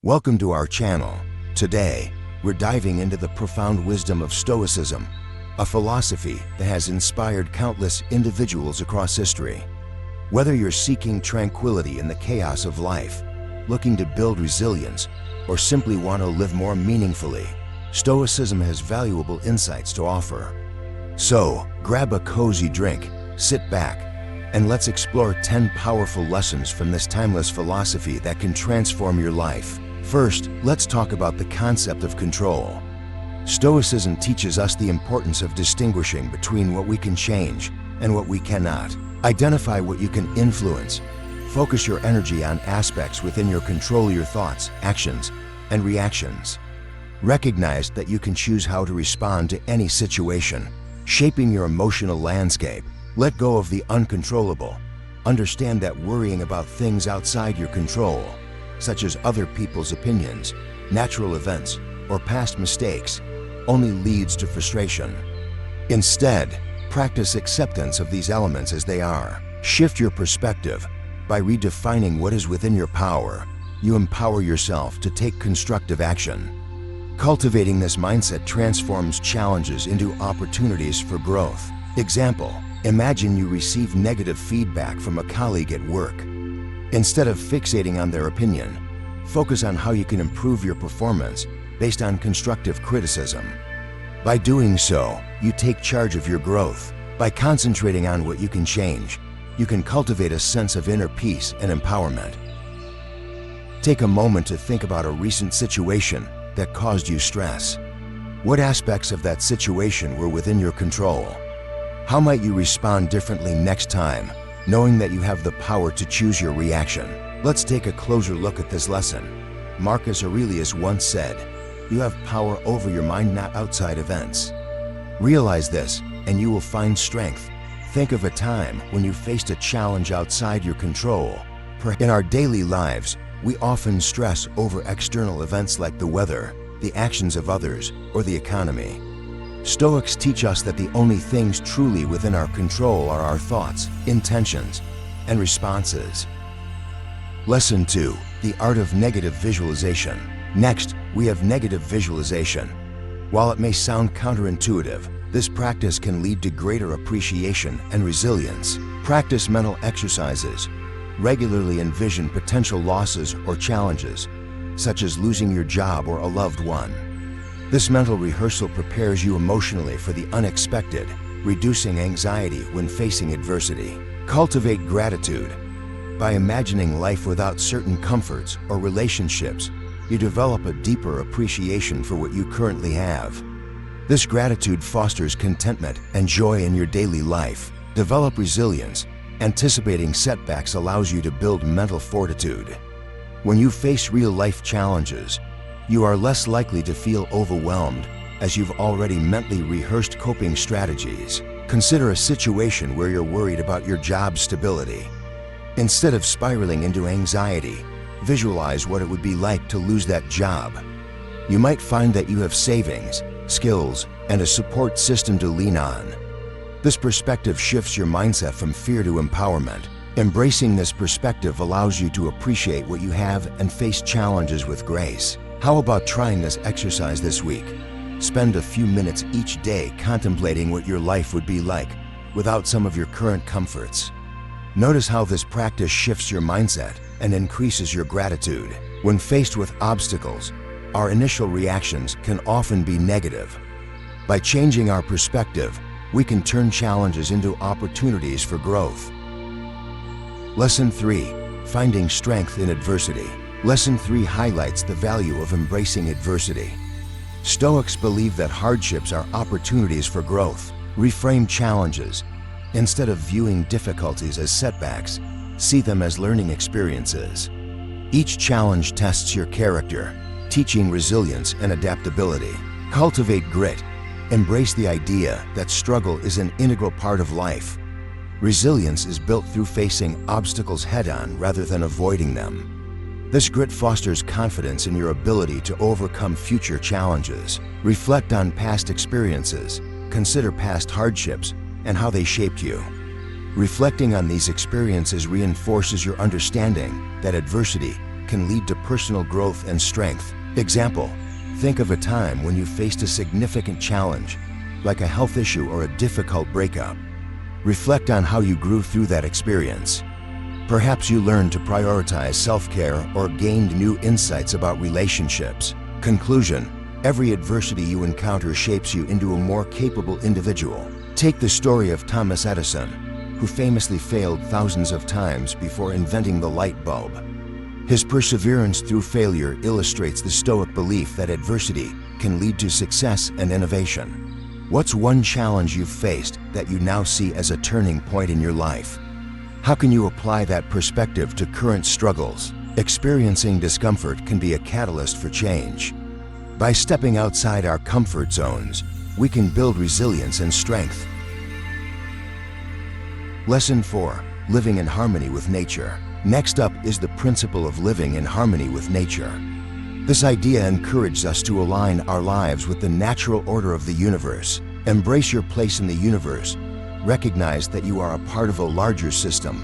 Welcome to our channel. Today, we're diving into the profound wisdom of Stoicism, a philosophy that has inspired countless individuals across history. Whether you're seeking tranquility in the chaos of life, looking to build resilience, or simply want to live more meaningfully, Stoicism has valuable insights to offer. So, grab a cozy drink, sit back, and let's explore 10 powerful lessons from this timeless philosophy that can transform your life. First, let's talk about the concept of control. Stoicism teaches us the importance of distinguishing between what we can change and what we cannot. Identify what you can influence. Focus your energy on aspects within your control, your thoughts, actions, and reactions. Recognize that you can choose how to respond to any situation, shaping your emotional landscape. Let go of the uncontrollable. Understand that worrying about things outside your control, such as other people's opinions, natural events, or past mistakes, only leads to frustration. Instead, practice acceptance of these elements as they are. Shift your perspective. By redefining what is within your power, you empower yourself to take constructive action. Cultivating this mindset transforms challenges into opportunities for growth. Example: imagine you receive negative feedback from a colleague at work. Instead of fixating on their opinion, focus on how you can improve your performance based on constructive criticism. By doing so, you take charge of your growth. By concentrating on what you can change, you can cultivate a sense of inner peace and empowerment. Take a moment to think about a recent situation that caused you stress. What aspects of that situation were within your control? How might you respond differently next time, knowing that you have the power to choose your reaction? Let's take a closer look at this lesson. Marcus Aurelius once said, "You have power over your mind, not outside events." Realize this, and you will find strength. Think of a time when you faced a challenge outside your control. In our daily lives, we often stress over external events like the weather, the actions of others, or the economy. Stoics teach us that the only things truly within our control are our thoughts, intentions, and responses. Lesson 2. The art of negative visualization. Next, we have negative visualization. While it may sound counterintuitive, this practice can lead to greater appreciation and resilience. Practice mental exercises. Regularly envision potential losses or challenges, such as losing your job or a loved one. This mental rehearsal prepares you emotionally for the unexpected, reducing anxiety when facing adversity. Cultivate gratitude. By imagining life without certain comforts or relationships, you develop a deeper appreciation for what you currently have. This gratitude fosters contentment and joy in your daily life. Develop resilience. Anticipating setbacks allows you to build mental fortitude. When you face real-life challenges, you are less likely to feel overwhelmed, as you've already mentally rehearsed coping strategies. Consider a situation where you're worried about your job stability. Instead of spiraling into anxiety, visualize what it would be like to lose that job. You might find that you have savings, skills, and a support system to lean on. This perspective shifts your mindset from fear to empowerment. Embracing this perspective allows you to appreciate what you have and face challenges with grace. How about trying this exercise this week? Spend a few minutes each day contemplating what your life would be like without some of your current comforts. Notice how this practice shifts your mindset and increases your gratitude. When faced with obstacles, our initial reactions can often be negative. By changing our perspective, we can turn challenges into opportunities for growth. Lesson 3. Finding strength in adversity. Lesson 3 highlights the value of embracing adversity. Stoics believe that hardships are opportunities for growth. Reframe challenges. Instead of viewing difficulties as setbacks, see them as learning experiences. Each challenge tests your character, teaching resilience and adaptability. Cultivate grit. Embrace the idea that struggle is an integral part of life. Resilience is built through facing obstacles head-on rather than avoiding them. This grit fosters confidence in your ability to overcome future challenges. Reflect on past experiences, consider past hardships, and how they shaped you. Reflecting on these experiences reinforces your understanding that adversity can lead to personal growth and strength. Example, think of a time when you faced a significant challenge, like a health issue or a difficult breakup. Reflect on how you grew through that experience. Perhaps you learned to prioritize self-care or gained new insights about relationships. Conclusion: every adversity you encounter shapes you into a more capable individual. Take the story of Thomas Edison, who famously failed thousands of times before inventing the light bulb. His perseverance through failure illustrates the Stoic belief that adversity can lead to success and innovation. What's one challenge you've faced that you now see as a turning point in your life? How can you apply that perspective to current struggles? Experiencing discomfort can be a catalyst for change. By stepping outside our comfort zones, we can build resilience and strength. Lesson 4. Living in harmony with nature. Next up is the principle of living in harmony with nature. This idea encourages us to align our lives with the natural order of the universe. Embrace your place in the universe. Recognize that you are a part of a larger system.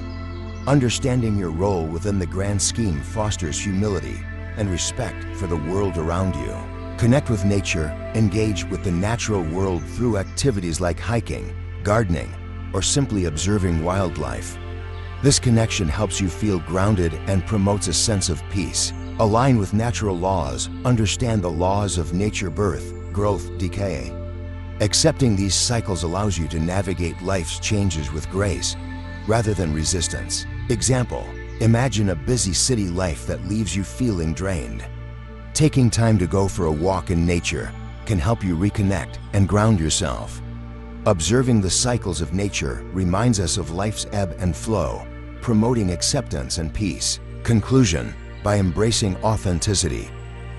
Understanding your role within the grand scheme fosters humility and respect for the world around you. Connect with nature, engage with the natural world through activities like hiking, gardening, or simply observing wildlife. This connection helps you feel grounded and promotes a sense of peace. Align with natural laws, understand the laws of nature: birth, growth, decay. Accepting these cycles allows you to navigate life's changes with grace, rather than resistance. Example, imagine a busy city life that leaves you feeling drained. Taking time to go for a walk in nature can help you reconnect and ground yourself. Observing the cycles of nature reminds us of life's ebb and flow, promoting acceptance and peace. Conclusion: by embracing authenticity,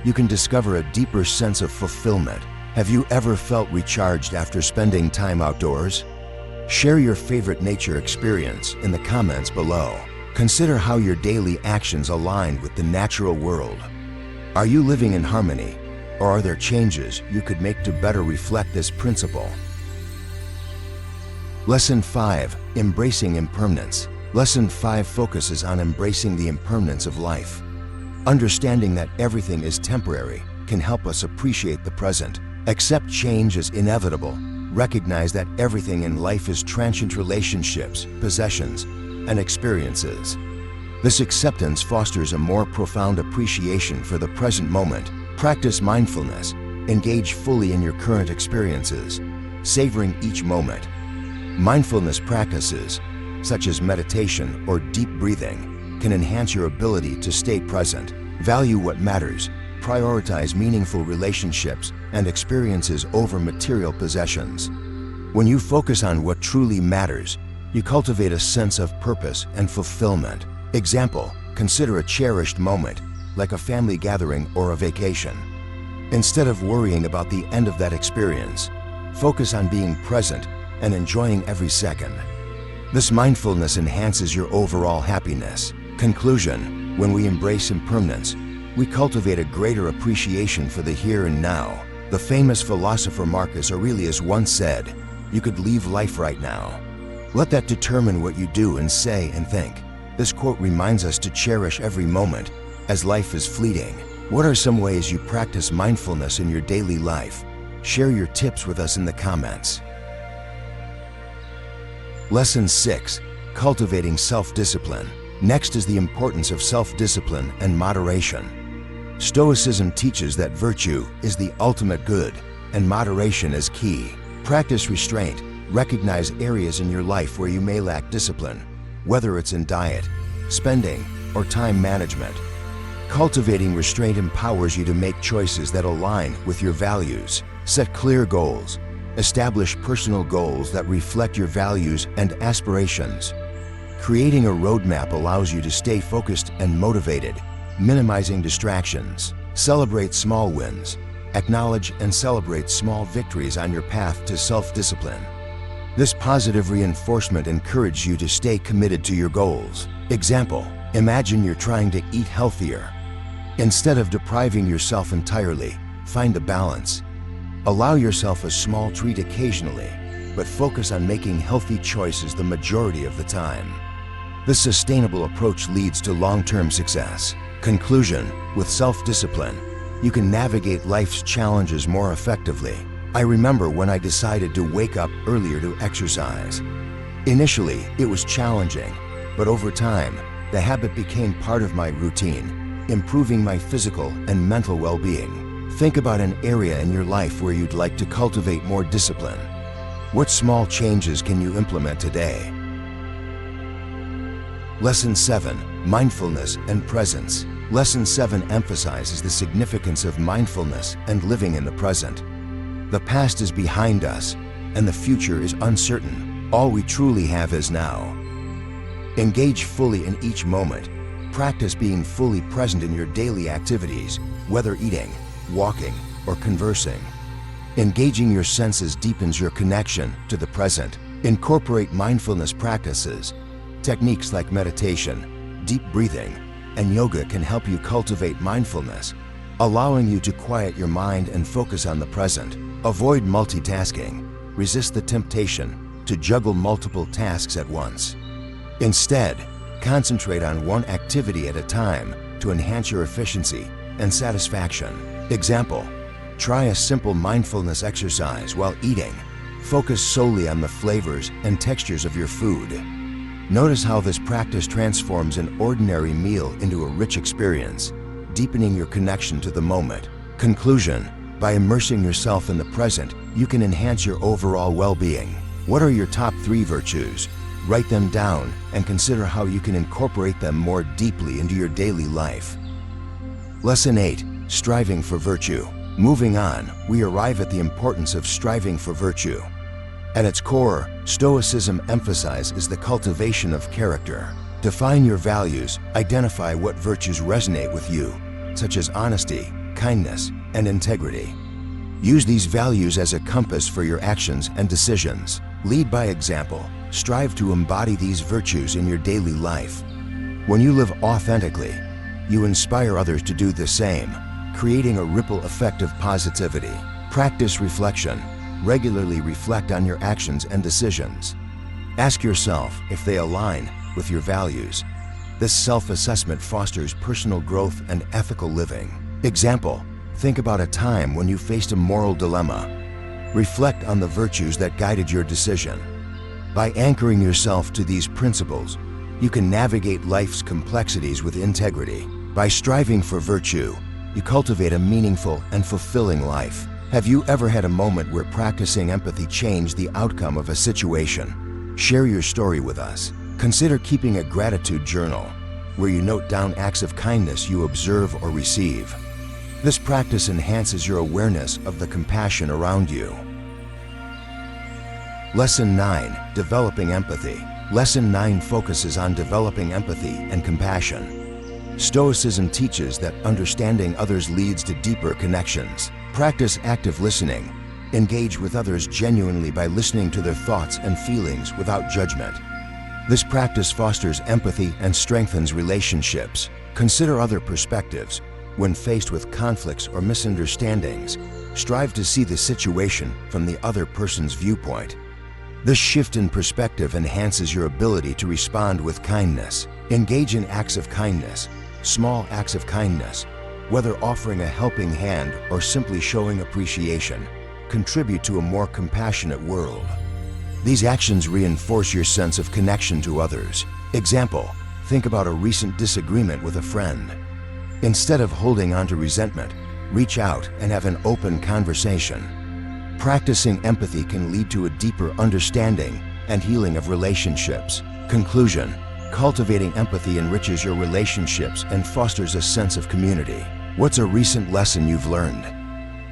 you can discover a deeper sense of fulfillment. Have you ever felt recharged after spending time outdoors? Share your favorite nature experience in the comments below. Consider how your daily actions align with the natural world. Are you living in harmony, or are there changes you could make to better reflect this principle? Lesson 5. Embracing Impermanence. Lesson 5 focuses on embracing the impermanence of life. Understanding that everything is temporary can help us appreciate the present. Accept change as inevitable. Recognize that everything in life is transient: relationships, possessions, and experiences. This acceptance fosters a more profound appreciation for the present moment. Practice mindfulness. Engage fully in your current experiences, savoring each moment. Mindfulness practices, such as meditation or deep breathing, can enhance your ability to stay present. Value what matters. Prioritize meaningful relationships and experiences over material possessions. When you focus on what truly matters, you cultivate a sense of purpose and fulfillment. Example, consider a cherished moment, like a family gathering or a vacation. Instead of worrying about the end of that experience, focus on being present and enjoying every second. This mindfulness enhances your overall happiness. Conclusion: when we embrace impermanence, we cultivate a greater appreciation for the here and now. The famous philosopher Marcus Aurelius once said, "You could leave life right now. Let that determine what you do and say and think." This quote reminds us to cherish every moment, as life is fleeting. What are some ways you practice mindfulness in your daily life? Share your tips with us in the comments. Lesson 6. Cultivating Self-Discipline. Next is the importance of self-discipline and moderation. Stoicism teaches that virtue is the ultimate good, and moderation is key. Practice restraint. Recognize areas in your life where you may lack discipline, whether it's in diet, spending, or time management. Cultivating restraint empowers you to make choices that align with your values. Set clear goals. Establish personal goals that reflect your values and aspirations. Creating a roadmap allows you to stay focused and motivated, minimizing distractions. Celebrate small wins. Acknowledge and celebrate small victories on your path to self-discipline. This positive reinforcement encourages you to stay committed to your goals. Example, imagine you're trying to eat healthier. Instead of depriving yourself entirely, find a balance. Allow yourself a small treat occasionally, but focus on making healthy choices the majority of the time. This sustainable approach leads to long-term success. Conclusion: with self-discipline, you can navigate life's challenges more effectively. I remember when I decided to wake up earlier to exercise. Initially, it was challenging, but over time, the habit became part of my routine, improving my physical and mental well-being. Think about an area in your life where you'd like to cultivate more discipline. What small changes can you implement today? Lesson 7: Mindfulness and Presence. Lesson 7 emphasizes the significance of mindfulness and living in the present. The past is behind us, and the future is uncertain. All we truly have is now. Engage fully in each moment. Practice being fully present in your daily activities, whether eating, walking, or conversing. Engaging your senses deepens your connection to the present. Incorporate mindfulness practices. Techniques like meditation, deep breathing, and yoga can help you cultivate mindfulness, allowing you to quiet your mind and focus on the present. Avoid multitasking. Resist the temptation to juggle multiple tasks at once. Instead, concentrate on one activity at a time to enhance your efficiency and satisfaction. Example: try a simple mindfulness exercise while eating. Focus solely on the flavors and textures of your food. Notice how this practice transforms an ordinary meal into a rich experience, deepening your connection to the moment. Conclusion: by immersing yourself in the present, you can enhance your overall well-being. What are your top 3 virtues? Write them down and consider how you can incorporate them more deeply into your daily life. Lesson 8: Striving for Virtue. Moving on, we arrive at the importance of striving for virtue. At its core, Stoicism emphasizes the cultivation of character. Define your values, identify what virtues resonate with you, such as honesty, kindness, and integrity. Use these values as a compass for your actions and decisions. Lead by example. Strive to embody these virtues in your daily life. When you live authentically, you inspire others to do the same, creating a ripple effect of positivity. Practice reflection. Regularly reflect on your actions and decisions. Ask yourself if they align with your values. This self-assessment fosters personal growth and ethical living. Example: think about a time when you faced a moral dilemma. Reflect on the virtues that guided your decision. By anchoring yourself to these principles, you can navigate life's complexities with integrity. By striving for virtue, you cultivate a meaningful and fulfilling life. Have you ever had a moment where practicing empathy changed the outcome of a situation? Share your story with us. Consider keeping a gratitude journal, where you note down acts of kindness you observe or receive. This practice enhances your awareness of the compassion around you. Lesson 9: Developing Empathy. Lesson 9 focuses on developing empathy and compassion. Stoicism teaches that understanding others leads to deeper connections. Practice active listening. Engage with others genuinely by listening to their thoughts and feelings without judgment. This practice fosters empathy and strengthens relationships. Consider other perspectives. When faced with conflicts or misunderstandings, strive to see the situation from the other person's viewpoint. This shift in perspective enhances your ability to respond with kindness. Engage in acts of kindness. Small acts of kindness, whether offering a helping hand or simply showing appreciation, contribute to a more compassionate world. These actions reinforce your sense of connection to others. Example: think about a recent disagreement with a friend. Instead of holding on to resentment, reach out and have an open conversation. Practicing empathy can lead to a deeper understanding and healing of relationships. Conclusion: cultivating empathy enriches your relationships and fosters a sense of community. What's a recent lesson you've learned?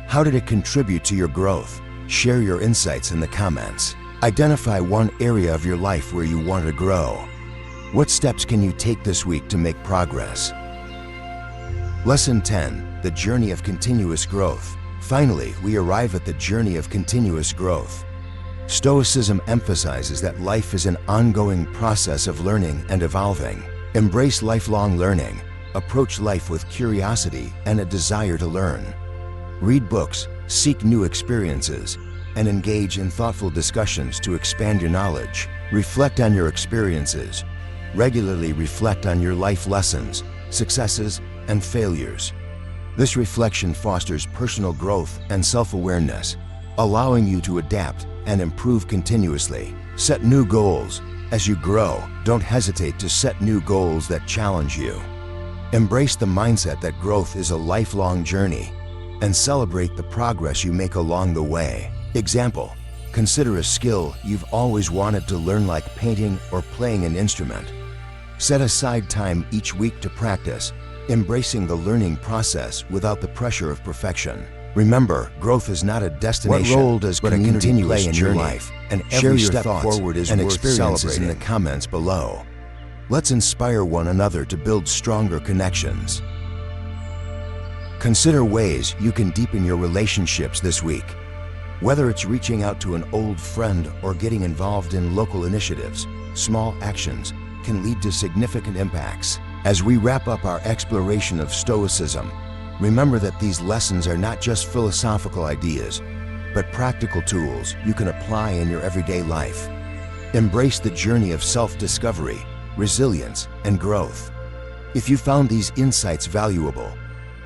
How did it contribute to your growth? Share your insights in the comments. Identify one area of your life where you want to grow. What steps can you take this week to make progress? Lesson 10: The Journey of Continuous Growth. Finally, we arrive at the journey of continuous growth. Stoicism emphasizes that life is an ongoing process of learning and evolving. Embrace lifelong learning. Approach life with curiosity and a desire to learn. Read books, seek new experiences, and engage in thoughtful discussions to expand your knowledge. Reflect on your experiences. Regularly reflect on your life lessons, successes, and failures. This reflection fosters personal growth and self-awareness, allowing you to adapt and improve continuously. Set new goals. As you grow, don't hesitate to set new goals that challenge you. Embrace the mindset that growth is a lifelong journey and celebrate the progress you make along the way. Example, consider a skill you've always wanted to learn, like painting or playing an instrument. Set aside time each week to practice, embracing the learning process without the pressure of perfection. Remember, growth is not a destination, What role does but a community continuous play in journey, your life? and Share every your step thoughts forward is and worth experiences celebrating. In the comments below. Let's inspire one another to build stronger connections. Consider ways you can deepen your relationships this week. Whether it's reaching out to an old friend or getting involved in local initiatives, small actions can lead to significant impacts. As we wrap up our exploration of Stoicism, remember that these lessons are not just philosophical ideas, but practical tools you can apply in your everyday life. Embrace the journey of self-discovery, resilience, and growth. If you found these insights valuable,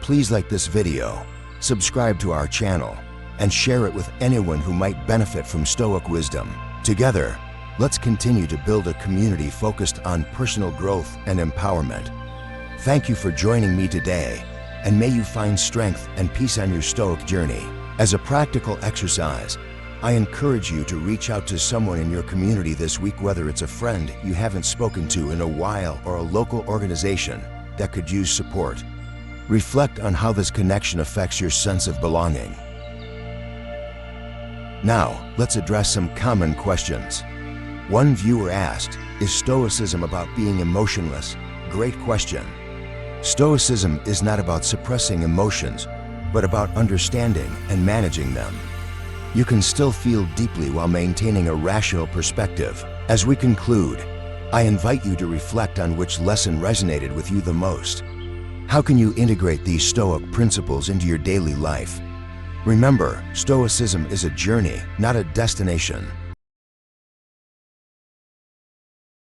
please like this video, subscribe to our channel, and share it with anyone who might benefit from Stoic wisdom. Together, let's continue to build a community focused on personal growth and empowerment. Thank you for joining me today, and may you find strength and peace on your Stoic journey. As a practical exercise, I encourage you to reach out to someone in your community this week, whether it's a friend you haven't spoken to in a while or a local organization that could use support. Reflect on how this connection affects your sense of belonging. Now, let's address some common questions. One viewer asked, "Is Stoicism about being emotionless?" Great question. Stoicism is not about suppressing emotions, but about understanding and managing them. You can still feel deeply while maintaining a rational perspective. As we conclude, I invite you to reflect on which lesson resonated with you the most. How can you integrate these Stoic principles into your daily life? Remember, Stoicism is a journey, not a destination.